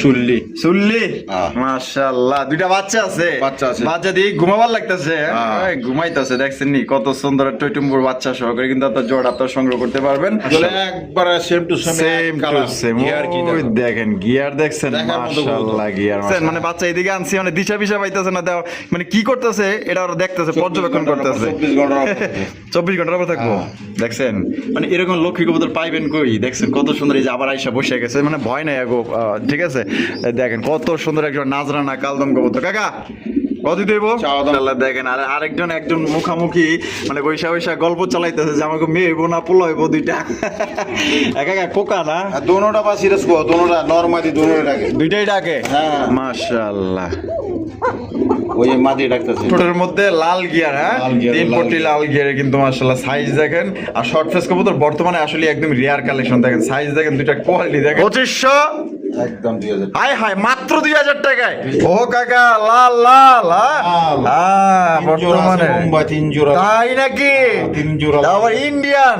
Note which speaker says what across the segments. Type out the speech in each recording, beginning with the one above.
Speaker 1: শুনলি
Speaker 2: শুনলি মাশাআল্লাহ দুইটা বাচ্চা আছে বাচ্চা দিয়ে ঘুমাবার লাগতেছে ঘুমাইতেছে দেখছেন নি কত সুন্দর টইটুম্বুর বাচ্চা সহকারে কিন্তু আপনার জোড়া আপনার সংগ্রহ করতে পারবেন
Speaker 1: একবার সেম টু
Speaker 2: সেম দেখেন গিয়ার দেখছেন মাশাআল্লাহ গিয়ার মানে বাচ্চা এদিকে আনছি মানে দিশা পিশা পাইতেছে না দাও মানে কি করতেছে এটা ওরা দেখতেছে পর্যবেক্ষণ করতেছে 24 ঘন্টার পর থাকবো দেখছেন মানে এরকম লক্ষ্মী কবুতর পাইবেন কই দেখছেন কত সুন্দর এই যে আবার আইসা বসে গেছে মানে ভয় নাই আগো ঠিক আছে দেখেন কত সুন্দর একজন নাজরানা কালদম কবুতর কাকা কত দেবো দেখেন আর আরেকজন একজন মুখামুখি মানে বৈশা বৈশা গল্প চালাইতেছে যে আমাকে মেয়ে হইবো না পোলা হইবো দুইটা একা কোকা না
Speaker 1: দোনোটা বা সিরিয়াস কো দোনোটা নরমালি দোনোটা ডাকে
Speaker 2: দুইটাই ডাকে মাশাআল্লাহ
Speaker 1: ওই মাদি ডাকতেছে
Speaker 2: ছোটের মধ্যে লাল গিয়ার হ্যাঁ তিন পট্টি লাল গিয়ারে কিন্তু মাশাআল্লাহ সাইজ দেখেন আর শর্ট ফেস কবুতর বর্তমানে আসলে একদম রিয়ার কালেকশন দেখেন সাইজ দেখেন দুইটা কোয়ালিটি দেখেন 2500
Speaker 1: একদম 2000
Speaker 2: হাই হাই মাত্র 2000 টাকায় ও কাকা লাল লাল বর্তমানে
Speaker 1: মুম্বাই 3 জোড়া
Speaker 2: তাই নাকি
Speaker 1: 3 জোড়া
Speaker 2: আবার ইন্ডিয়ান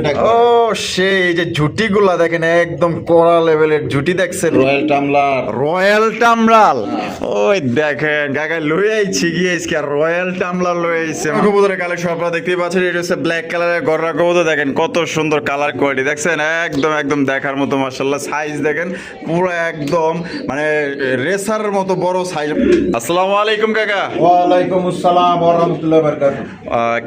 Speaker 2: টাকা ও সেই যে ঝুটিগুলা দেখেন একদম কড়া লেভেলের ঝুটি দেখছেন রয়্যাল টামলার ওই দেখেন কাকা লই আইছি গিয়েছি আর রয়্যাল টামলার লই আইছে কবুতরের কালেকশন আপনারা দেখতেই পাচ্ছেন এটা হচ্ছে ব্ল্যাক কালারের গররা কবুতর দেখেন কত সুন্দর কালার কোয়ালিটি দেখছেন একদম দেখার মতো মাশাআল্লাহ সাইজ দেখেন পুরো একদম মানে রেসারের মতো বড় সাইজ আসসালামু আলাইকুম কাকা
Speaker 1: ওয়ালাইকুম আসসালাম ওয়া রাহমাতুল্লাহি ওয়া বারাকাতুহু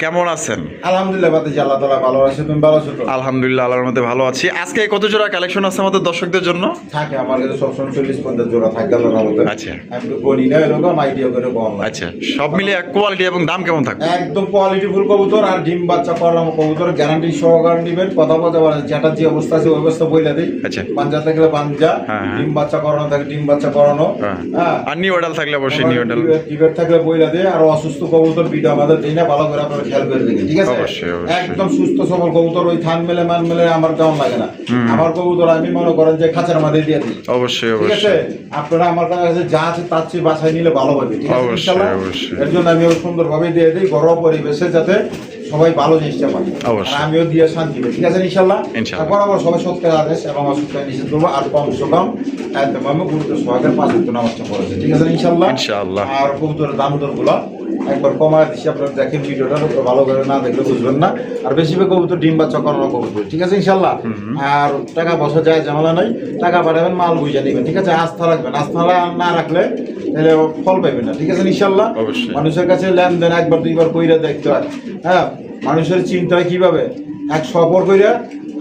Speaker 2: কেমন আছেন
Speaker 1: আলহামদুলিল্লাহ বাতি আল্লাহ তাআলা ভালো আছে তুমি ভালো আছো তো
Speaker 2: আলহামদুলিল্লাহ আল্লাহর মধ্যে ভালো আছি আজকে কত জোড়া কালেকশন আছে আমাদের দর্শকদের জন্য
Speaker 1: থাকে আমার কাছে সবসময় 40-50 জোড়া থাকে আল্লাহর রহমতে
Speaker 2: আচ্ছা
Speaker 1: আমি তো বলি না এরকম আইডিয়া করে কম
Speaker 2: আচ্ছা সব মিলিয়ে কোয়ালিটি এবং দাম কেমন থাকবে
Speaker 1: একদম কোয়ালিটি ফুল কবুতর আর ডিম বাচ্চা করাম কবুতর গ্যারান্টি সহকারে নেবেন কথা বলতে পারেন যেটা যে অবস্থা আছে ওই অবস্থা বইলা দেই
Speaker 2: আচ্ছা
Speaker 1: পাঞ্জা থাকলে পাঞ্জা ডিম বাচ্চা করানো থাকে ডিম বাচ্চা করানো
Speaker 2: হ্যাঁ আর নিউ অর্ডার থাকলে অবশ্যই নিউ অর্ডার
Speaker 1: টিবেট থাকলে বইলা দেই আর অসুস্থ কবুতর ভিডিও আমাদের দেই না ভালো করে আপনারা খেয়াল করে দেখেন ঠিক আছে
Speaker 2: অবশ্যই
Speaker 1: একদম সুস্থ সবল কবুতর ওই থান মেলে মান মেলে আমার কেমন লাগে না আমার কবুতর আমি মনে করেন যে খাঁচার মধ্যে দিয়ে দিই
Speaker 2: অবশ্যই
Speaker 1: ঠিক আছে আপনারা আমার কাছে যা আছে তার চেয়ে বাসায় নিলে ভালো হবে ঠিক আছে ইনশাআল্লাহ এর জন্য আমি সুন্দরভাবে দিয়ে দিই ঘরোয়া পরিবেশে যাতে সবাই ভালো জিনিসটা পায় আর আমিও দিয়ে শান্তি পাই ঠিক আছে ইনশাআল্লাহ তারপর আমার সবাই সত্যের আদেশ এবং অসুস্থতা নিষেধ করবো আর কমসে কম একদম আমি গুরুত্ব সহকারে 5 ওয়াক্ত নামাজটা পড়েছি ঠিক আছে ইনশাআল্লাহ আর কবুতরের দাম দরগুলো একবার কমায় দিচ্ছি আপনারা দেখেন ভিডিওটা ভালো করে না দেখলে বুঝবেন না আর বেশি কবুতর ডিম বাচ্চা করানো কবুতর ঠিক আছে ইনশাআল্লাহ আর টাকা পয়সা যায় ঝামেলা নাই টাকা পাঠাবেন মাল বুঝে নেবেন ঠিক আছে আস্থা রাখবেন আস্থা না রাখলে তাহলে ফল পাইবেন না ঠিক আছে ইনশাআল্লাহ মানুষের কাছে লেনদেন একবার দুইবার কইরা দেখতে হয় হ্যাঁ মানুষের চিন্তা হয় কিভাবে এক সফর কইরা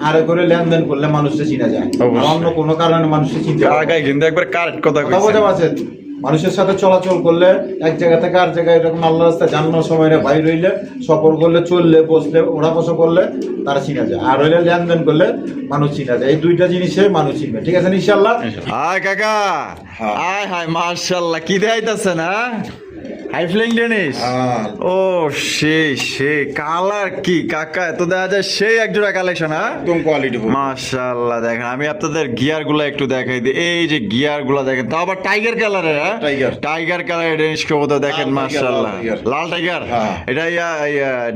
Speaker 1: আরে করে লেনদেন করলে মানুষকে চিনা যায় অন্য কোনো কারণে মানুষকে চিনতে
Speaker 2: আগায় কিন্তু একবার কারেক্ট কথা
Speaker 1: বলছেন মানুষের সাথে চলাচল করলে এক জায়গা থেকে আর জায়গায় এরকম আল্লাহ রাস্তায় জানানোর সময় বাইরে রইলে সফর করলে চললে বসলে ওড়া বসা করলে তারা চিনা যায় আর হইলে লেনদেন করলে মানুষ চিনা যায় এই দুইটা জিনিসে মানুষ চিনবে ঠিক আছে ইনশাআল্লাহ
Speaker 2: হাই কাকা হাই হাই মাশাআল্লাহ কি দেখাইতাছে না হাই ফ্লাইং টেনিস ও সেই কালার কি কাকা এত দেখা যায় সেই একজোড়া কালেকশন
Speaker 1: একদম কোয়ালিটি
Speaker 2: মাশাআল্লাহ দেখেন আমি আপনাদের গিয়ার গুলো একটু দেখাই দিই এই যে গিয়ার গুলো দেখেন তাও আবার টাইগার কালারের টাইগার কালারের টেনিস কবুতর দেখেন মাশাআল্লাহ লাল টাইগার এটা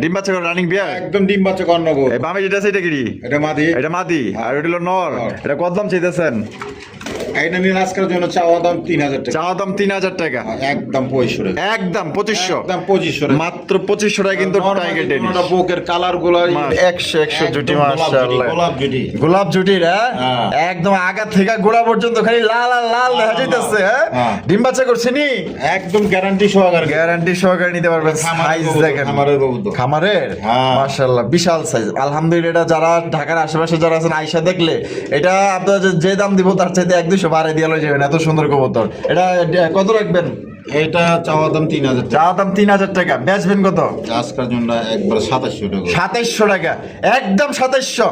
Speaker 2: ডিম বাচ্চা করে রানিং বিয়ার
Speaker 1: একদম ডিম বাচ্চা করানো গো
Speaker 2: এই বামে যেটা সেটা কি এটা মাদি আর ওটা হলো নর এটা কত দাম চাইতেছেন
Speaker 1: এটা নিয়ে আজকের জন্য চাওয়া দাম 3000 টাকা
Speaker 2: চাওয়া দাম 3000 টাকা
Speaker 1: একদম 2500
Speaker 2: একদম 2500
Speaker 1: একদম 2500
Speaker 2: মাত্র 2500 টাকা কিন্তু টাইগার টেনিস
Speaker 1: এটা বুকের কালার গুলো
Speaker 2: 100 জুটি মাশাআল্লাহ গোলাপ জুটি একদম আগা থেকে গোড়া পর্যন্ত খালি লাল লাল দেখা যাইতেছে ডিম বাচ্চা করছেনি
Speaker 1: একদম গ্যারান্টি
Speaker 2: সহকারে নিতে পারবেন সাইজ দেখেন খামারের মাশাআল্লাহ বিশাল সাইজ আলহামদুলিল্লাহ এটা যারা ঢাকার আশেপাশে যারা আছেন আয়শা দেখলে এটা আপনারা যে দাম দিব তার চাইতে 1-200 বাড়াই দিয়ে লয়ে যাবেন এত সুন্দর কবুতর এটা কত রাখবেন
Speaker 1: এটা চাওয়া দাম 3000 টাকা
Speaker 2: চাওয়া দাম 3000 টাকা বেচবেন কত
Speaker 1: আজকের জন্য একবার 2700 টাকা
Speaker 2: 2700 টাকা একদম 2700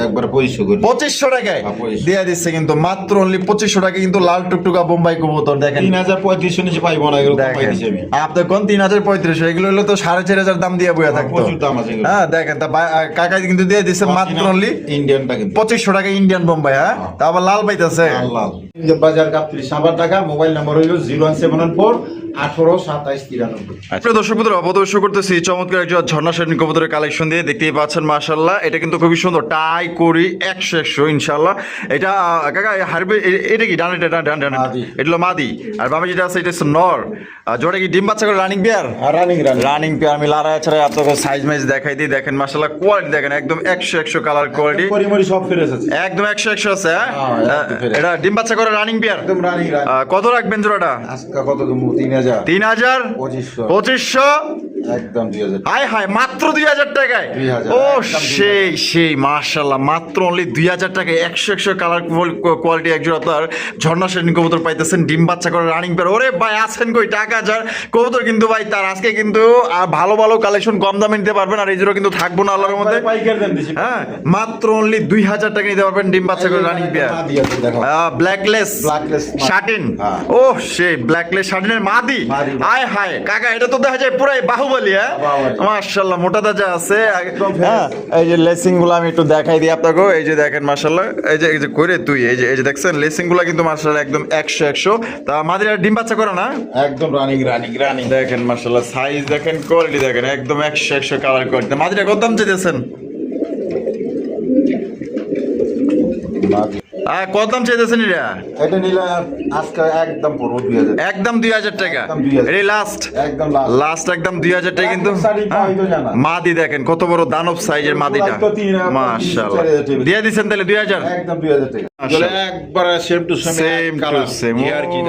Speaker 1: একবার 2500
Speaker 2: টাকায় দিয়ে দিচ্ছে কিন্তু মাত্র অনলি 2500 টাকা কিন্তু লাল টুকটুকা বোম্বাই কবুতর দেখেন
Speaker 1: 3500 নিচে পাইবো না এগুলো কমাই দিছি আমি
Speaker 2: আপনি কোন 3500 এগুলো হলো তো 4500 দাম দিয়ে বইয়া থাকতো
Speaker 1: প্রচুর দাম আছে
Speaker 2: হ্যাঁ দেখেন তা কাকা কিন্তু দিয়ে দিচ্ছে মাত্র অনলি
Speaker 1: ইন্ডিয়ানটা কিন্তু
Speaker 2: 2500 টাকা ইন্ডিয়ান বোম্বাই তা আবার লাল পাইতেছে
Speaker 1: লাল বাজার গাবতলী 7 টাকা মোবাইল নাম্বার হলো 01794 18, 27, 93।
Speaker 2: প্রিয় দর্শক বন্ধুরা, অবদর্শ করতেছি চমৎকার একজন ঝর্ণা শাইনিং কবুতরের কালেকশন দিয়ে। দেখতেই পাচ্ছেন মাশাআল্লাহ, এটা কিন্তু খুবই সুন্দর টাই করি 100 ইনশাআল্লাহ। এটা কাকা হারবে, এটা কি ডান? এটা এটা হলো মাদি, আর বামে যেটা আছে এটা হচ্ছে নর। জোড়া কি ডিম বাচ্চা করে রানিং পেয়ার? Running pair. আমি লারা ছাড়া আপনাকে সাইজ মাইজ দেখাই দিই। দেখেন মাশাআল্লাহ, কোয়ালিটি দেখেন একদম 100 কালার কোয়ালিটি,
Speaker 1: পরিমরি সব ফ্রেশ আছে
Speaker 2: একদম 100 আছে। এটা ডিম বাচ্চা করে রানিং পেয়ার।
Speaker 1: একদম রানিং।
Speaker 2: কত রাখবেন জোড়াটা?
Speaker 1: আজকে কত দেবো? 3000।
Speaker 2: 3000, 2500,
Speaker 1: একদম 2000।
Speaker 2: হাই হাই, মাত্র 2000 টাকায়।
Speaker 1: 2000,
Speaker 2: ও
Speaker 1: একদম
Speaker 2: সেই মাশাআল্লাহ, মাত্র অনলি 2000 টাকায় 100 কালার কোয়ালিটি একজন আপনার ঝর্ণা শাইনিং কবুতর পাইতেছেন, ডিম বাচ্চা করে রানিং পেয়ার। ওরে ভাই আছেন কই টাকা যার কবুতর কিন্তু ভাই তার আজকে কিন্তু ভালো ভালো কালেকশন কম দামে নিতে পারবেন, আর এই জন্য কিন্তু থাকবো না আল্লাহর মধ্যে। হ্যাঁ, মাত্র অনলি 2000 টাকা নিতে পারবেন ডিম বাচ্চা করে রানিং পেয়ার। ব্ল্যাকলেস শার্টিন, ও সেই ব্ল্যাকলেস শার্টিনের মাদি। হায় হায় কাকা, এটা তো দেখা যায় পুরাই বাহুবলী। হ্যাঁ মাশাআল্লাহ, মোটা তাজা আছে। হ্যাঁ, এই যে লেসিং গুলো আমি একটু দেখাই দিই আপনাকে। এই যে দেখেন মাশাআল্লাহ, এই যে করে তুই এই যে দেখছেন লেসিং গুলো কিন্তু মাশাআল্লাহ একদম 100। তা মাদিরা ডিম বাচ্চা করে না?
Speaker 1: একদম রানিং।
Speaker 2: দেখেন মাশাআল্লাহ, সাইজ দেখেন, কোয়ালিটি দেখেন, একদম 100 কালার কোয়ালিটি। মাদিরা কত দাম চাইতেছেন? কত দাম চাইতেছেন এটা?
Speaker 1: এটা নিলে আজকে একদম পড়বো 2000।
Speaker 2: একদম 2000 টাকা। এই লাস্ট
Speaker 1: একদম
Speaker 2: লাস্ট একদম 2000 টাকা কিন্তু। মাদি দেখেন কত বড় দানব সাইজের মাদিটা, মাশাআল্লাহ। দিয়ে দিছেন তাহলে 2000?
Speaker 1: একদম 2000 টাকা। একবার সেম টু সেম কালার।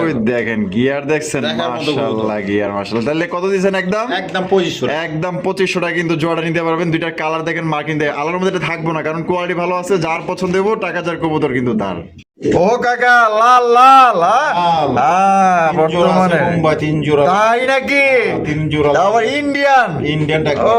Speaker 2: ওই দেখেন গিয়ার দেখছেন মাশাআল্লাহ, গিয়ার মাশাআল্লাহ। তাহলে কত দিছেন? একদম
Speaker 1: 2500।
Speaker 2: একদম 2500 টাকা কিন্তু জোড়া নিতে পারবেন। দুইটার কালার দেখেন, মার্কিং দেখেন। আলার মধ্যে এটা থাকবো না, কারণ কোয়ালিটি ভালো আছে। যার পছন্দ দেবো, টাকা যার কবুতর কিন্তু তার। ও কাকা, লাল লাল বর্তমানে
Speaker 1: মুম্বাই 3 জোড়া।
Speaker 2: তাই নাকি?
Speaker 1: 3 জোড়া।
Speaker 2: আবার ইন্ডিয়ান ও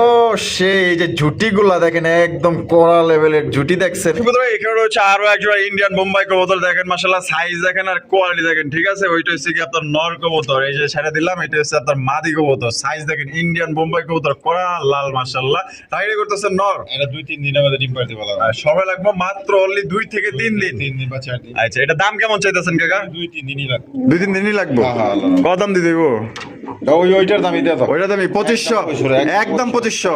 Speaker 2: সেই যে ঝুটি গুলা দেখেন, একদম কড়া লেভেলের ঝুটি দেখছেন। এখানে রয়েছে আরো এক জোড়া ইন্ডিয়ান বোম্বাই কবুতর। দেখেন মাশাআল্লাহ, সাইজ দেখেন আর কোয়ালিটি দেখেন। ঠিক আছে, ওইটা হচ্ছে কি আপনার নর কবুতর, এই যে ছেড়ে দিলাম, এটা হচ্ছে আপনার মাদি কবুতর। সাইজ দেখেন, ইন্ডিয়ান বোম্বাই কবুতর, কড়া লাল মাশাআল্লাহ। টাইগার করতেছেন নর।
Speaker 1: এটা 2-3 দিনের মধ্যে ডিম পাড়তে বলা হয়।
Speaker 2: সময় লাগবে মাত্র অনলি 2 থেকে 3 দিন।
Speaker 1: 3 দিন বা 4 দিন।
Speaker 2: আচ্ছা, এটা দাম কেমন চাইতেছেন কাকা?
Speaker 1: 2-3 দিনই লাগবে।
Speaker 2: 2-3 দিনই লাগবে। কত দাম দিয়ে দেবো?
Speaker 1: ওইটার দামই দিয়ে দাও।
Speaker 2: ওইটা দামি 2500, একদম 2500।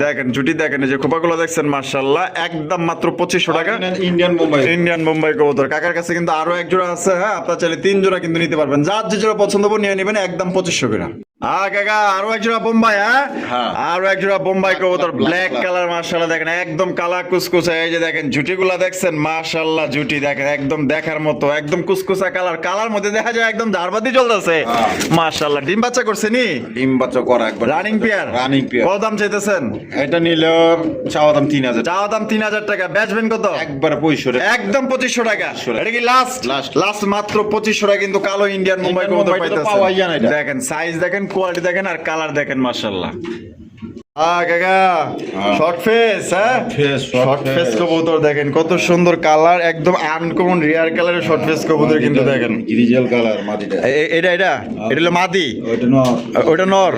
Speaker 2: দেখেন জুটি দেখেন, এই যে খোপাগুলো দেখছেন মাশাআল্লাহ, একদম মাত্র 2500 টাকা। ইন্ডিয়ান বোম্বাই কবুতর। কাকার কাছে কিন্তু আরো এক জোড়া আছে। হ্যাঁ, আপনার চাইলে 3 জোড়া কিন্তু নিতে পারবেন। যার যে জোড়া পছন্দ হবে নিয়ে নেবেন, একদম 2500 করে। কাকা আরো এক জোড়া বোম্বাই। হ্যাঁ, আরো এক জোড়া বোম্বাই কবুতর, ব্ল্যাক কালার মাশাআল্লাহ। দেখেন একদম কালা কুসকুসা। এই যে দেখেন জুটিগুলা দেখছেন মাশাআল্লাহ, জুটি দেখেন একদম দেখার মতো, একদম কুসকুসা কালার মধ্যে দেখা যায় একদম ঝাড়বাতি জ্বলতেছে মাশাআল্লাহ। ডিম বাচ্চা করছে নি?
Speaker 1: ডিম বাচ্চা করা একবার
Speaker 2: রানিং পেয়ার। কত দাম চাইতেছেন?
Speaker 1: এটা নিলে চাওয়া দাম 3000।
Speaker 2: চাওয়া দাম 3000 টাকা। বেচবেন কত?
Speaker 1: একবার 2500।
Speaker 2: একদম 2500 টাকা। এটা কি লাস্ট মাত্র 2500 টাকা কিন্তু কালো ইন্ডিয়ান বোম্বাই কবুতর পাইতেছেন। দেখেন সাইজ দেখেন, কোয়ালিটি দেখেন, আর কালার দেখেন মাশাআল্লাহ। কাকা শর্ট ফেস। হ্যাঁ, শর্ট ফেস কবুতর দেখেন কত সুন্দর কালার, একদম আনকমন রিয়ার কালারের শর্ট ফেস কবুতর কিন্তু দেখেন।
Speaker 1: গ্রিজেল কালার মাদিটা।
Speaker 2: এটা হলো মাদি, ওইটা নর,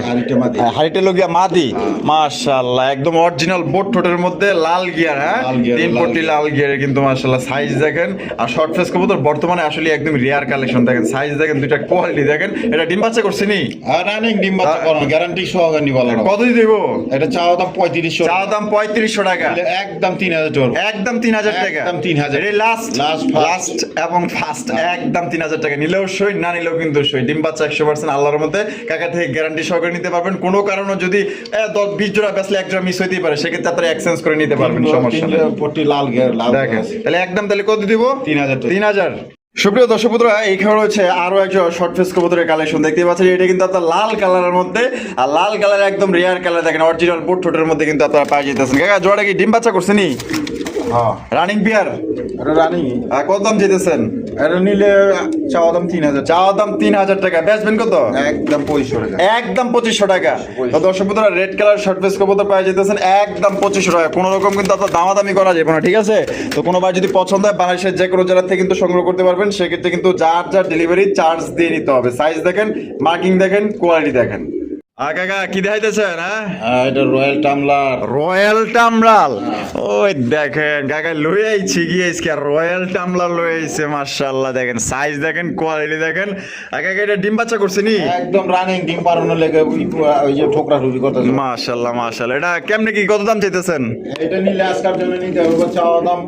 Speaker 2: হাইটে লগিয়া মাদি মাশাআল্লাহ। একদম অরিজিনাল বোট ঠোঁটের মধ্যে লাল গিয়ার। হ্যাঁ, 3 পট্টি লাল গিয়ারের কিন্তু মাশাআল্লাহ। সাইজ দেখেন, আর শর্ট ফেস কবুতর বর্তমানে আসলে একদম রিয়ার কালেকশন। দেখেন সাইজ দেখেন, দুইটা কোয়ালিটি দেখেন। এটা ডিম বাচ্চা করছে নি?
Speaker 1: রানিং ডিম বাচ্চা করানো, গ্যারান্টি সহকারে নিব।
Speaker 2: কত দিয়ে দেবো?
Speaker 1: এটা চাওয়া দাম 3500।
Speaker 2: চাওয়া দাম 3500 টাকা।
Speaker 1: একদম 3000 টাকা।
Speaker 2: একদম 3000 টাকা।
Speaker 1: একদম 3000।
Speaker 2: এই লাস্ট এবং ফার্স্ট একদম 3000 টাকা। নিলেও সই, না নিলেও কিন্তু সই। ডিম বাচ্চা 100% আল্লাহর মধ্যে। কাকা থেকে গ্যারান্টি সহকারে নিতে পারবেন। কোনো কারণে যদি 10-20 জোড়া বেচলে এক জোড়া মিস হইতেই পারে, সেক্ষেত্রে আপনারা এক্সচেঞ্জ করে নিতে পারবেন, সমস্যা নেই।
Speaker 1: পট্টি লাল গিয়ার লাল
Speaker 2: দেখেন। তাহলে একদম তাহলে কত দিব?
Speaker 1: 3000।
Speaker 2: 3000। সুপ্রিয় দর্শক বন্ধুরা, এইখানে রয়েছে আরো একজন শর্ট ফেস কবুতরের কালেকশন দেখতে পাচ্ছেন। এটা কিন্তু আপনার লাল কালারের মধ্যে, আর লাল কালার একদম রেয়ার কালার। দেখেন অরিজিনাল বোট ঠোঁটের মধ্যে কিন্তু আপনারা পাই যেতেছেন। কাকা জোড়া কি ডিম বাচ্চা করছে নি?
Speaker 1: হ্যাঁ,
Speaker 2: রানিং পেয়ার।
Speaker 1: এটা রানিং।
Speaker 2: কত দাম যেতেছেন?
Speaker 1: এটা নিলে চাওয়া দাম 3000।
Speaker 2: চাওয়া দাম 3000 টাকা। বেচবেন কত?
Speaker 1: একদম 2500 টাকা।
Speaker 2: একদম 2500 টাকা। তো দর্শক বন্ধুরা, রেড কালার শর্ট ফেস কবুতর পাই যেতেছেন একদম 2500 টাকা। কোনো রকম কিন্তু আপনার দামাদামি করা যাবে না, ঠিক আছে? তো কোনো ভাই যদি পছন্দ হয়, বাংলাদেশের যে কোনো জেলা থেকে কিন্তু সংগ্রহ করতে পারবেন। সেক্ষেত্রে কিন্তু যার ডেলিভারি চার্জ দিয়ে নিতে হবে। সাইজ দেখেন, মার্কিং দেখেন, কোয়ালিটি দেখেন। কাকা কি দেখাইতেছেন?
Speaker 1: এটা রয়্যাল টামলার।
Speaker 2: রয়্যাল টামলার, ওই দেখেন কাকা লই আইছি গিয়ে রয়্যাল টামলার লই আইছে। মাশাআল্লাহ দেখেন সাইজ দেখেন কোয়ালিটি দেখেন। কাকা এটা ডিম বাচ্চা করছে নি?
Speaker 1: একদম রানিং ডিম পাড়ানো লেগে ওই যে ঠোকরা ঠুকরি করতেছে।
Speaker 2: মাশাআল্লাহ মাশাআল্লাহ। এটা কেমনে কি কত দাম চাইতেছেন?
Speaker 1: এটা নিলে আজকের জন্য নিতে হবে চাওয়া দাম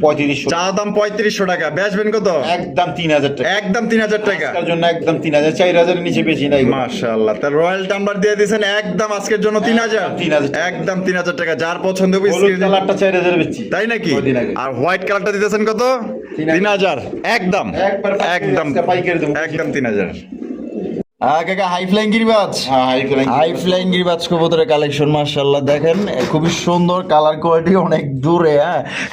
Speaker 1: 3500।
Speaker 2: চা দাম 3500 টাকা, বেচবেন কত?
Speaker 1: একদম 3000 টাকা।
Speaker 2: একদম 3000 টাকা
Speaker 1: আজকের জন্য একদম 3000, 4000 এর নিচে বেশি নাই।
Speaker 2: মাশাআল্লাহ। তাহলে রয়্যাল টাম্বলার দিয়ে দিয়েছেন একদম আজকের জন্য 3000।
Speaker 1: 3000
Speaker 2: একদম 3000 টাকা। যার পছন্দ হবে
Speaker 1: হলুদ কালারটা 4000 বেচছি।
Speaker 2: তাই নাকি?
Speaker 1: কদিন আগে।
Speaker 2: আর হোয়াইট কালারটা দিতেছেন কত? 3000। একদম
Speaker 1: একবার
Speaker 2: একদম
Speaker 1: পাইকারি দেবো।
Speaker 2: একদম 3000। কাকা হাই ফ্লাইং গিরিবাজ,
Speaker 1: হ্যাঁ
Speaker 2: হাই ফ্লাইং গিরিবাজ কবুতরের কালেকশন মাশাআল্লাহ দেখেন খুবই সুন্দর, কালার কোয়ালিটি অনেক দূরে।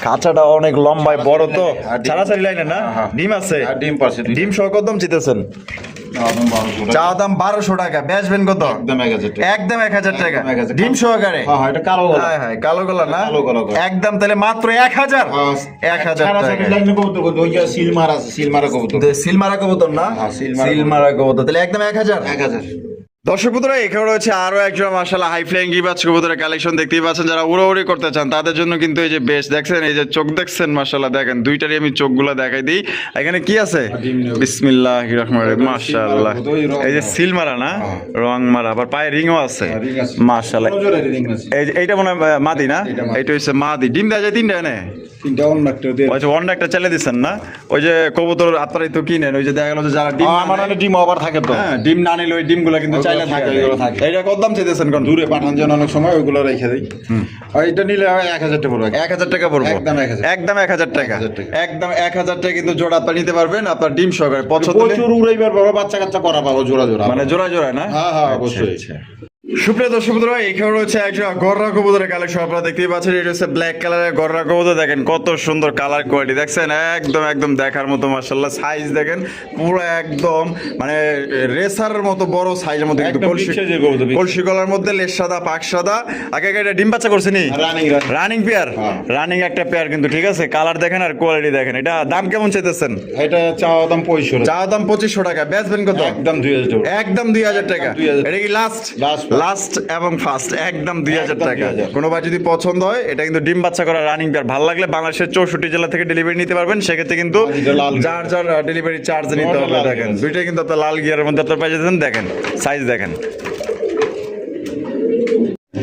Speaker 2: খাঁচাটা অনেক লম্বায় বড় তো, ছাড়াছাড়ি লাইনে না? ডিম আছে?
Speaker 1: ডিম পারছে।
Speaker 2: ডিম সহ কত দাম চিতেছেন? চা দাম 1200 টাকা, বেচবেন কত?
Speaker 1: একদম 1000 টাকা।
Speaker 2: একদম 1000 টাকা ডিম সহকারে।
Speaker 1: হ্যাঁ এটা কালো গলা।
Speaker 2: হ্যাঁ কালো গলা না?
Speaker 1: কালো গলা।
Speaker 2: একদম তাহলে মাত্র 1000। 1000 টাকা।
Speaker 1: লাইনে কবুতর কত? ওই যে সিলমার আছে, সিলমারা কবুতর।
Speaker 2: সিলমারা কবুতর না?
Speaker 1: হ্যাঁ, সিলমারা
Speaker 2: সিলমারা কবুতর তাহলে একদম 1000।
Speaker 1: 1000।
Speaker 2: দর্শক বন্ধুরা এখানে রয়েছে আরো একজন মাশাআল্লাহ হাই ফ্লাইং গিরিবাজ কবুতরের কালেকশন দেখতেই পাচ্ছেন। যারা উড়াউড়ি করতে চান তাদের জন্য কিন্তু এই যে বেশ দেখছেন, এই যে চোখ দেখছেন মাশাআল্লাহ দেখেন, দুইটারই আমি চোখগুলো দেখাই দিই। এখানে কি আছে? বিসমিল্লাহির রহমানির রহিম। মাশাআল্লাহ এই যে সিল মারা না, রং মারা, আবার পায়ে রিংও আছে মাশাআল্লাহ। এই যে এইটা মনে হয় মাদি না? এইটা হচ্ছে মাদি। ডিম দেওয়া যায় তিনটা এনে?
Speaker 1: তিনটা অন্য একটা দিয়ে।
Speaker 2: ওই যে অন্য একটা চালিয়ে দিচ্ছেন না? ওই যে কবুতর আপনারাই তো কিনেন, ওই যে দেখা গেল যে যারা ডিম
Speaker 1: আমার ডিম আবার থাকে তো।
Speaker 2: হ্যাঁ ডিম না নিলে ওই ডিমগুলো কিন্তু চাইলে থাকে। এইটা কত দাম চাইতেছেন কোন?
Speaker 1: দূরে পাঠান যেন অনেক সময় ওইগুলো রেখে দেই। আর এটা নিলে 1000 টাকা পড়বে।
Speaker 2: 1000 টাকা পড়বে।
Speaker 1: একদম 1000।
Speaker 2: একদম 1000 টাকা। একদম 1000 টাকা কিন্তু জোড়া আপনি নিতে পারবেন আপনার ডিম সহকারে। পছন্দ হলে
Speaker 1: প্রচুর উড়াইবার বড় বাচ্চা কাচ্চা করা পাবো জোড়া জোড়া।
Speaker 2: মানে জোড়া জোড়া না?
Speaker 1: হ্যাঁ হ্যাঁ অবশ্যই।
Speaker 2: সুপ্রিয় দর্শক বন্ধুরা এখানে রয়েছে একটা গররা কবুতরের কালেকশন। আপনারা দেখতেই পাচ্ছেন এটা হচ্ছে ব্ল্যাক কালারের গররা কবুতর। দেখেন কত সুন্দর কালার কোয়ালিটি দেখছেন, একদম একদম দেখার মতো মাশাআল্লাহ। সাইজ দেখেন পুরো একদম মানে রেসারের মতো বড় সাইজের মধ্যে, কিন্তু কলসি গলার মধ্যে লেজ সাদা পাক সাদা। আগে এটা ডিম বাচ্চা করছে নি? রানিং পেয়ার, রানিং একটা পেয়ার কিন্তু ঠিক আছে। কালার দেখেন আর কোয়ালিটি দেখেন। এটা দাম কেমন চাইতেছেন?
Speaker 1: এটা চাওয়া দাম 2500।
Speaker 2: চাওয়া দাম 2500 টাকা, বেচবেন কত?
Speaker 1: একদম 2000 টাকা।
Speaker 2: একদম 2000 টাকা। এটা কি লাস্ট? লাস্ট এবং ফার্স্ট একদম 2000 টাকা। কোনো ভাই যদি পছন্দ হয়, এটা কিন্তু ডিম বাচ্চা করা রানিং পেয়ার, ভালো লাগলে বাংলাদেশের 64 জেলা থেকে ডেলিভারি নিতে পারবেন। সেক্ষেত্রে কিন্তু যার যার ডেলিভারি চার্জ নিতে হবে। দেখেন দুইটাই কিন্তু আপনার লাল গিয়ারের মধ্যে আপনার পেয়ে যাচ্ছেন। দেখেন সাইজ দেখেন।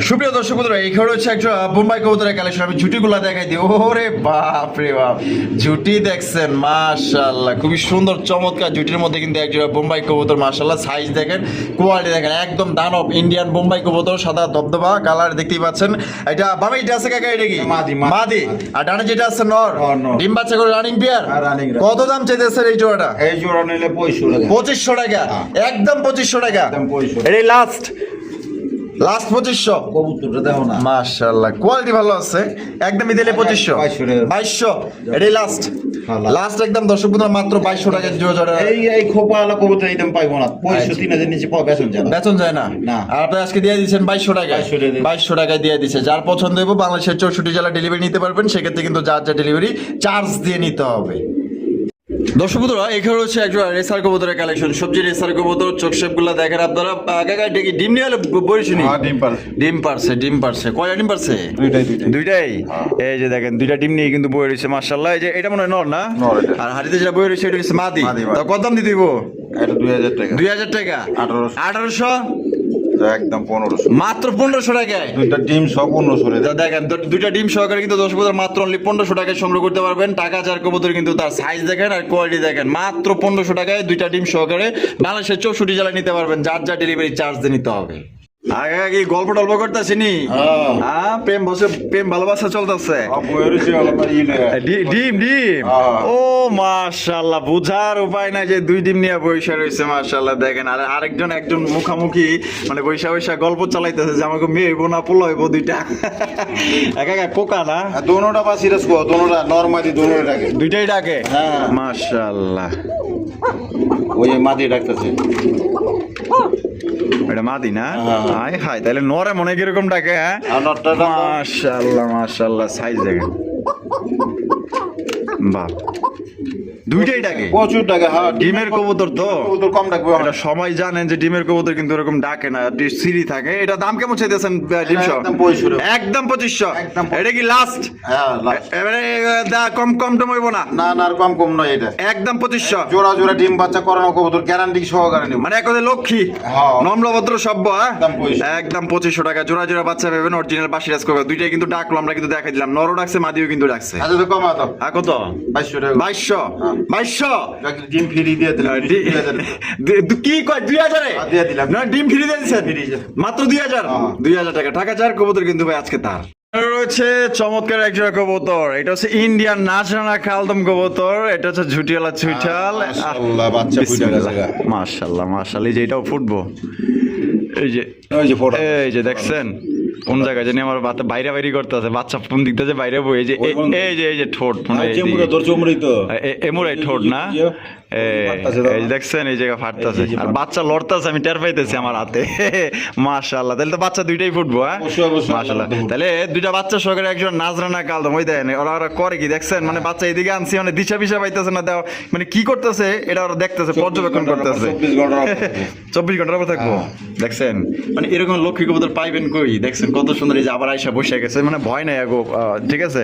Speaker 2: সুপ্রিয় দর্শক বন্ধুরা এখানে হচ্ছে একটা বোম্বাই কবুতরের কালেকশন। আমি ঝুটিগুলা দেখাই দিই। ওরে বাপ রে বাপ, ঝুটি দেখছেন মাশাআল্লাহ, খুবই সুন্দর চমৎকার ঝুটির মধ্যে কিন্তু একটা বোম্বাই কবুতর মাশাআল্লাহ। সাইজ দেখেন, কোয়ালিটি দেখেন, একদম দানব ইন্ডিয়ান বোম্বাই কবুতর, সাদা ধবধবা কালার দেখতেই পাচ্ছেন। এটা বামে এটা আছে কাকা, এটা কি মাদি? আর ডানে যেটা আছে নর, ডিম বাচ্চা করে রানিং পেয়ার। কত দাম চাইতেছেন এই জোড়াটা?
Speaker 1: এই জোড়া নিলে 2500 টাকা।
Speaker 2: 2500 টাকা। একদম 2500 টাকা। এটাই লাস্ট লাস্ট 2500।
Speaker 1: কবুতরটা দেখো না
Speaker 2: মাশাআল্লাহ কোয়ালিটি ভালো আছে। একদমই দিলে 2500। 2200 এটাই লাস্ট লাস্ট একদম। দর্শক বন্ধুরা মাত্র 2200 টাকা জোড়া।
Speaker 1: এই খোপাওয়ালা কবুতর এই দাম পাইবো না। 2500 3000 নিচে পাওয়া বেতন যায় না।
Speaker 2: বেতন যায় না। আর আপনি আজকে দিয়ে দিয়েছেন 2200 টাকা। 2200 টাকায় দিয়ে দিয়েছে। যার পছন্দ হবে বাংলাদেশের 64 জেলা ডেলিভারি নিতে পারবেন। সেক্ষেত্রে কিন্তু যার যা ডেলিভারি চার্জ দিয়ে নিতে হবে। দর্শক বন্ধুরা এখানে হচ্ছে একটা রেসার কবুতরের কালেকশন। সবজি রেসার কবুতর, চোখ শেপ গুলা দেখেন আপনারা। কাকা ডেকে ডিম নিয়ে হলে বলেছিনি? ডিম পারছে, ডিম পারছে। কয়টা ডিম পারছে? দুইটাই। এই যে দেখেন দুইটা ডিম নিয়ে কিন্তু বয়ে রয়েছে মাশাআল্লাহ। এই যে এটা মনে হয় নর না? আর হাড়িতে যেটা বয়ে রয়েছে এটা হচ্ছে মাদি। তা কত দাম দিতে দিব?
Speaker 1: এটা 2000 টাকা।
Speaker 2: 2000 টাকা। 1800
Speaker 1: একদম 1500।
Speaker 2: মাত্র 1500 টাকায়
Speaker 1: দুইটা ডিম সব 1500।
Speaker 2: দেখেন দুইটা ডিম সহকারে কিন্তু 10 বছর মাত্র অনলি 1500 টাকায় সংগ্রহ করতে পারবেন। টাকা যার কবুতর কিন্তু তার সাইজ দেখেন আর কোয়ালিটি দেখেন। মাত্র 1500 টাকায় দুইটা ডিম সহকারে বাংলাদেশের 64 জেলায় নিতে পারবেন। যার যা ডেলিভারি চার্জ দিয়ে নিতে হবে। আগে আগে গল্প টল্প করতেছিনি? হ্যাঁ প্রেম বসে প্রেম ভালোবাসা চলতেছে। ডিম ডিম ও মাশাআল্লাহ, বুঝার উপায় নাই যে দুই ডিম নিয়ে বৈশা রয়েছে মাশাআল্লাহ। দেখেন আর আরেকজন একজন মুখামুখি মানে বৈশা বৈশা গল্প চালাইতেছে যে আমাকে মেয়ে হইব না পোলা হইব দুইটা। একা একা কোকা না
Speaker 1: দোনোটা বা সিরিয়াস কো দোনোটা নরমালি দোনোটা ডাকে।
Speaker 2: দুইটাই ডাকে।
Speaker 1: হ্যাঁ
Speaker 2: মাশাআল্লাহ।
Speaker 1: ওই মাদি ডাকতেছে।
Speaker 2: এটা মাদি না? হাই হাই তাহলে নরে মনে কিরকম ডাকে? হ্যাঁ মাশাআল্লাহ মাশাআল্লাহ সাইজ দেখেন। বাহ দুইটাই ডাকে
Speaker 1: প্রচুর ডাকে। হ্যাঁ,
Speaker 2: ডিমের কবুতর তো
Speaker 1: কবুতর কম ডাকবে
Speaker 2: এটা সবাই জানেন যে ডিমের কবুতর কিন্তু এরকম ডাকে না, সিরি থাকে। এটা দাম কেমন চাইতেছেন ডিম সহ?
Speaker 1: একদম 2500
Speaker 2: একদম 2500।
Speaker 1: একদম।
Speaker 2: এটা কি লাস্ট?
Speaker 1: হ্যাঁ,
Speaker 2: এবারে কম কম টম হইব না?
Speaker 1: না না, আর কম নয় এটা।
Speaker 2: একদম 2500।
Speaker 1: জোড়া জোড়া ডিম বাচ্চা করানো কবুতর গ্যারান্টি সহকারে নিব।
Speaker 2: মানে এক কথায় লক্ষ্মী,
Speaker 1: হ্যাঁ।
Speaker 2: নম্রভদ্র সভ্য।
Speaker 1: একদম 2500।
Speaker 2: একদম 2500 টাকা জোড়া জোড়া বাচ্চা পাবেন অরিজিনাল বাসিরাজ কবুতর। দুইটাই কিন্তু ডাকলো, আমরা কিন্তু দেখাই দিলাম। নরও ডাকছে, মাদিও কিন্তু ডাকছে।
Speaker 1: আচ্ছা তো কমা তো।
Speaker 2: আর কত?
Speaker 1: 2200 টাকা।
Speaker 2: 2200।
Speaker 1: ডিম ফ্রি দিয়ে দিলাম।
Speaker 2: কি কয় 2000
Speaker 1: দিয়ে দিলাম।
Speaker 2: না ডিম ফ্রি দিয়ে দিচ্ছেন?
Speaker 1: ফ্রি দিয়ে।
Speaker 2: মাত্র 2000।
Speaker 1: হ্যাঁ।
Speaker 2: 2000 টাকা টাকা চার কবুতর কিন্তু ভাই আজকে তার রয়েছে চমৎকার এক জোড়া কবুতর। এটা হচ্ছে ইন্ডিয়ান নাজরানা কালদম কবুতর। এটা হচ্ছে ঝুটিওয়ালা চুইঠাল।
Speaker 1: মাশাআল্লাহ, বাচ্চা ফুটে গেছে।
Speaker 2: মাশাআল্লাহ মাশাআল্লাহ। এই যে এটাও ফুটবো। এই যে
Speaker 1: ওই যে ফটো।
Speaker 2: এই যে দেখছেন কোন জায়গায় জানি আমার বাইরে বাইরে করতেছে, বাচ্চা কোন দিকটা যে বাইরে বই। এই যে এই যে ঠোঁট মানে এমুরাই ঠোঁট না, এই যে দেখছেন এই জায়গা ফাটতেছে আর বাচ্চা লড়তেছে, আমি টের পাইতেছি আমার হাতে। মাশাআল্লাহ, তাহলে তো বাচ্চা দুইটাই ফুটবো। হ্যাঁ মাশাআল্লাহ। তাহলে দুইটা বাচ্চা সহকারে একজন নাজরানা কালদম। ওই দেন ওরা করে কি দেখছেন, মানে বাচ্চা এদিকে আনছি মানে দিশা পিসা পাইতেছে না, দেওয়া মানে কি করতেছে এটা ওরা দেখতেছে, পর্যবেক্ষণ করতেছে। 24 ঘন্টার উপর থাকবো। দেখছেন মানে এরকম লক্ষ্মী কবুতর পাইবেন কই? দেখছেন কত সুন্দর। এই যে আবার আইসা বসে গেছে, মানে ভয় নাই আগো। ঠিক আছে,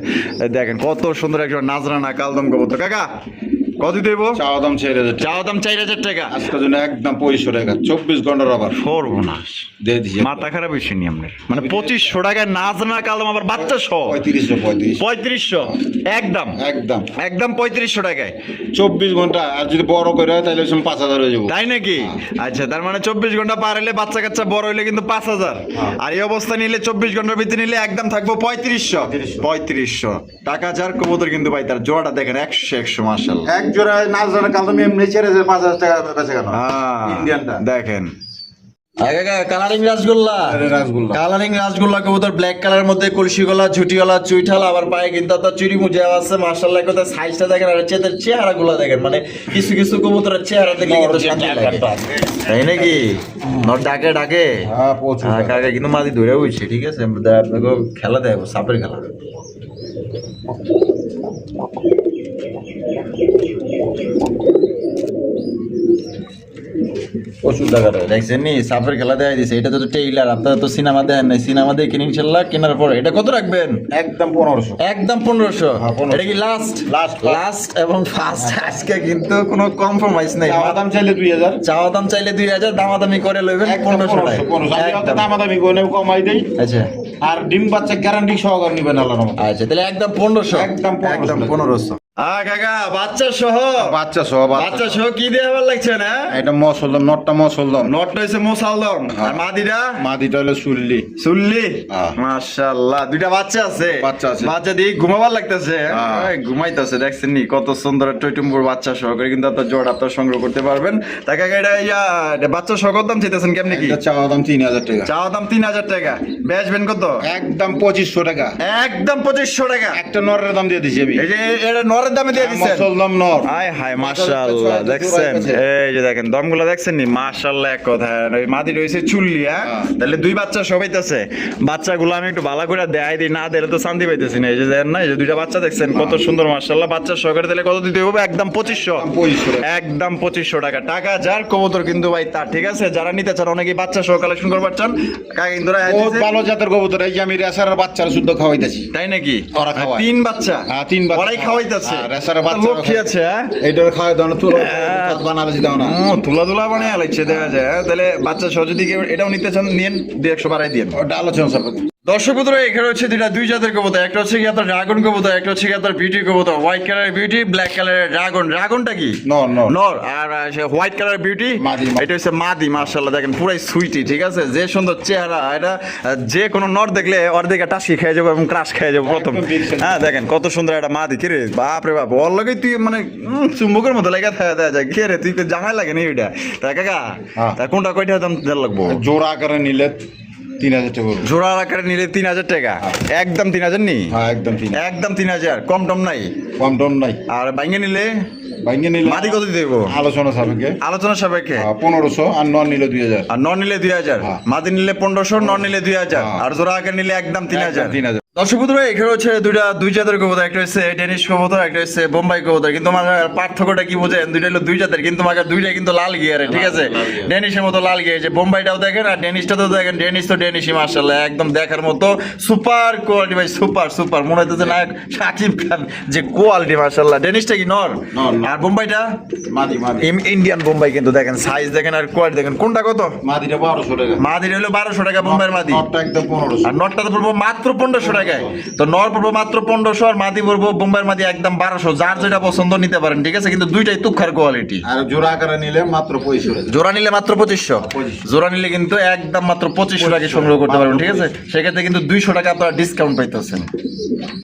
Speaker 2: দেখেন কত সুন্দর একজন নাজরানা কালদম কবুতর। কাকা কত দেবো?
Speaker 1: চাওয়া দাম 4000 টাকা।
Speaker 2: চাওয়া দাম 4000 টাকা।
Speaker 1: আজকের জন্য একদম 2500 টাকা। 24 ঘন্টার আবার
Speaker 2: সর্বনাশ
Speaker 1: দিয়ে দিছি।
Speaker 2: মাথা খারাপ হয়েছে নি আপনার? মানে 2500 টাকায় নাজরানা কালদম আবার বাচ্চা সহ 3500। একদম
Speaker 1: একদম
Speaker 2: একদম 3500 টাকায়
Speaker 1: 24 ঘন্টা। আর যদি বড় করে হয় তাহলে 5000 হয়ে যাবো।
Speaker 2: তাই নাকি? আচ্ছা, তার মানে 24 ঘন্টা পার হলে বাচ্চা কাচ্চা বড় হইলে কিন্তু 5000। আর এই অবস্থা নিলে 24 ঘন্টার ভিতরে নিলে একদম থাকবো 3500 টাকা। যার কবুতর কিন্তু ভাই তার জোড়াটা দেখেন 100 মাশাআল্লাহ।
Speaker 1: এক জোড়া নাজরানা কালদম এমনি 4000-5000 টাকা বেচে কেন ইন্ডিয়ানটা
Speaker 2: দেখেন। কালারিং রাসগোল্লা,
Speaker 1: রাসগোল্লা
Speaker 2: কালারিং রাসগোল্লা কবুতর, ব্ল্যাক কালারের মধ্যে কলসি গলা, ঝুটিওয়ালা চুইঠাল, আবার পায়ে কিন্তু আপনার চুরি মুজে আছে। মাশাআল্লাহ, কথা সাইজটা দেখেন আর চেহারা গুলা দেখেন, মানে কিছু কিছু কবুতরের চেহারা দেখলে কিন্তু শান্তি লাগে। তাই নাকি? নর ডাকে ডাকে।
Speaker 1: হ্যাঁ, প্রচুর
Speaker 2: কাকা কিন্তু মাদি ধরে হইছে। ঠিক আছে, আপনাকে খেলা দেয়, সাপের খেলা।
Speaker 1: প্রচুর টাকা দেয়।
Speaker 2: দেখছেন নি সাপের খেলা দেয় দিছে। এটা তো টেইলার, আপনারা তো সিনেমা দেখেন নাই। সিনেমা দেখে ইনশাআল্লাহ কেনার পরে এটা কত রাখবেন?
Speaker 1: একদম 1500।
Speaker 2: একদম 1500।
Speaker 1: হ্যাঁ, 1500।
Speaker 2: এটা কি লাস্ট
Speaker 1: লাস্ট
Speaker 2: এবং ফার্স্ট? আজকে কিন্তু কোনো কম্প্রোমাইজ নাই।
Speaker 1: চাওয়া দাম চাইলে 2000।
Speaker 2: চাওয়া দাম চাইলে 2000, দামাদামি করে লইবেন 1500 টাকা। একদম।
Speaker 1: দামাদামি করে কমাই দেই।
Speaker 2: আচ্ছা
Speaker 1: আর ডিম বাচ্চা গ্যারান্টি সহকারে নিবেন আল্লাহর রহমতে।
Speaker 2: আচ্ছা, তাহলে একদম 1500।
Speaker 1: একদম
Speaker 2: 1500। কাকা বাচ্চা সহ
Speaker 1: বাচ্চা সহ
Speaker 2: বাচ্চা সহ কি দিয়ে আবার লাগছে না?
Speaker 1: এটা মসলদম, নটটা মসলদম,
Speaker 2: নটটা হইছে মোসালদম, আর মাদিরা
Speaker 1: মাদিটা হলো সুল্লি।
Speaker 2: সুল্লি।
Speaker 1: হ্যাঁ।
Speaker 2: মাশাআল্লাহ, দুইটা বাচ্চা আছে।
Speaker 1: বাচ্চা আছে।
Speaker 2: বাচ্চা দিয়ে ঘুমাবার লাগতেছে।
Speaker 1: হ্যাঁ।
Speaker 2: ঘুমাইতেছে, দেখছেন নি কত সুন্দর টইটুম্বুর বাচ্চা সহকারে কিন্তু আপনার জোড়া আপনার সংগ্রহ করতে পারবেন। তাকে এটা এটা বাচ্চা সহ কত দাম চাইতেছেন কেমনি কি?
Speaker 1: এটা চাওয়া দাম 3000 টাকা।
Speaker 2: চাওয়া দাম 3000 টাকা। বেচবেন কত?
Speaker 1: একদম 2500 টাকা।
Speaker 2: একদম 2500 টাকা।
Speaker 1: একটা নরের দাম দিয়ে দিছি আমি।
Speaker 2: এই যে এটা নরের দামে দিয়ে দিচ্ছেন?
Speaker 1: মসলদম নর।
Speaker 2: হায় হায় মাশাআল্লাহ, দেখছেন এই যে দেখেন দমগুলো দেখছেন নি? মাশাআল্লাহ, এক কথা। ওই মাদি রয়েছে চুল্লি। হ্যাঁ, তাহলে দুই বাচ্চা সবাইতেছে। বাচ্চাগুলো আমি একটু ভালো করে দেখাই দিই, না দিলে তো শান্তি পাইতেছি না। এই যে দেখেন না, এই যে দুইটা বাচ্চা দেখছেন কত সুন্দর মাশাআল্লাহ। বাচ্চা সহকারে তাহলে কত দিতে হবে? একদম 2500। একদম 2500 টাকা। টাকা যার কবুতর কিন্তু ভাই তার। ঠিক আছে, যারা নিতে চান, অনেকেই বাচ্চা সহ কালেকশন করবার চান, কাকা কিন্তু
Speaker 1: বহুত ভালো জাতের কবুতর। এই যে আমি রেসারের বাচ্চারা শুদ্ধ খাওয়াইতাছি।
Speaker 2: তাই নাকি?
Speaker 1: ওরা খাওয়ায়।
Speaker 2: 3 বাচ্চা?
Speaker 1: হ্যাঁ, 3 বাচ্চা
Speaker 2: ওরাই খাওয়াইতাছে।
Speaker 1: রেসারের বাচ্চা
Speaker 2: লক্ষ্মী আছে। হ্যাঁ,
Speaker 1: এইটার খাওয়াই দাও না, তুলো বানালে দাও না।
Speaker 2: তুলা তুলা বানিয়ে আলাইছে দেখা যায়। তাহলে বাচ্চা সহ যদি কেউ এটাও নিতে চান নিয়েন, 200 বাড়াই দিয়ে।
Speaker 1: ওটা আলোচনা সাপেক্ষে।
Speaker 2: দর্শক বন্ধুরা, এখানে হচ্ছে দুই জাতের কবুতর। একটা হচ্ছে কি আপনার ড্রাগন কবুতর, একটা হচ্ছে কি আপনার বিউটি কবুতর। হোয়াইট কালারের বিউটি, ব্ল্যাক কালারের ড্রাগন। ড্রাগনটা কি? নর। আর হোয়াইট কালারের বিউটি এটা হচ্ছে মাদি। মাশাআল্লাহ, দেখেন পুরাই সুইটি। ঠিক আছে, যে সুন্দর চেহারা। এটা যে কোনো নর দেখলে ওর দিকে টাসি খেয়ে যাবো এবং ক্রাশ খেয়ে যাবো প্রথম। হ্যাঁ, দেখেন কত সুন্দর একটা মাদি। কে রে বাপ রে বাপ, ওর লগে তুই মানে চুম্বকের মতো লেগে থাকা দেওয়া যায়। কে রে তুই তো জামাই লাগে নি ওইটা? তা কাকা তা কোনটা কয়টা দাম লাগবো?
Speaker 1: জোড়া আকারে নিলে 3000 টাকা।
Speaker 2: জোড়া আকারে নিলে 3000 টাকা। একদম 3000 নি?
Speaker 1: হ্যাঁ, একদম 3000।
Speaker 2: একদম 3000, কম টম নাই?
Speaker 1: কম টম নাই।
Speaker 2: আর বাইঙ্গে নিলে?
Speaker 1: বাইঙ্গে নিলে
Speaker 2: মাদি কত দেবো?
Speaker 1: আলোচনা সাপেক্ষে।
Speaker 2: আলোচনা সাপেক্ষে
Speaker 1: 1500। আর নন নিলে 2000।
Speaker 2: আর নন নিলে 2000। মাদি নিলে 1500, নন নিলে 2000। আর জোড়া আকারে নিলে একদম 3000। দর্শক বন্ধুরা, এখানে হচ্ছে দুই জাতের কবুতর, একটা হচ্ছে ডেনিশ কবুতর, একটা হচ্ছে বোম্বাই কবুতর। কিন্তু আমার পার্থক্যটা কি বুঝেন, দুইটা হলো দুই জাতের, কিন্তু আমার দুইটাই কিন্তু লাল গিয়ারে, ঠিক আছে? ডেনিশের মতো লাল গিয়ার, যে বোম্বাইটাও দেখেন আর ডেনিশটাও দেখেন। ডেনিশ তো ডেনিশই মাশাআল্লাহ, একদম দেখার মতো সুপার কোয়ালিটি ভাই, সুপার সুপার। মনে হচ্ছে নায়ক শাকিব খান, যে কোয়ালিটি মাশাআল্লাহ। ডেনিশটা কি নর, আর বোম্বাইটা
Speaker 1: মাদি
Speaker 2: ইন্ডিয়ান বোম্বাই, কিন্তু দেখেন সাইজ দেখেন আর কোয়ালিটি দেখেন। কোনটা কত?
Speaker 1: মাদিটা 1200 টাকা,
Speaker 2: মাদির হলো 1200 টাকা বোম্বাইয়ের মাদি,
Speaker 1: নটটা একদম 1500।
Speaker 2: আর নটটা তো পড়বো মাত্র 1500 টাকায়। তো নর পড়বো মাত্র 1500, আর মাদি পড়বো বোম্বাইয়ের মাদি একদম 1200। যার যেটা পছন্দ নিতে পারেন, ঠিক আছে? কিন্তু দুইটাই তুখার কোয়ালিটি।
Speaker 1: আর জোড়া আকারে নিলে মাত্র 2500 টাকা।
Speaker 2: জোড়া নিলে মাত্র 2500, জোড়া নিলে কিন্তু একদম মাত্র 2500 টাকা সংগ্রহ করতে পারবেন, ঠিক আছে? সেক্ষেত্রে কিন্তু 200 টাকা আপনারা ডিসকাউন্ট পাইতেছেন।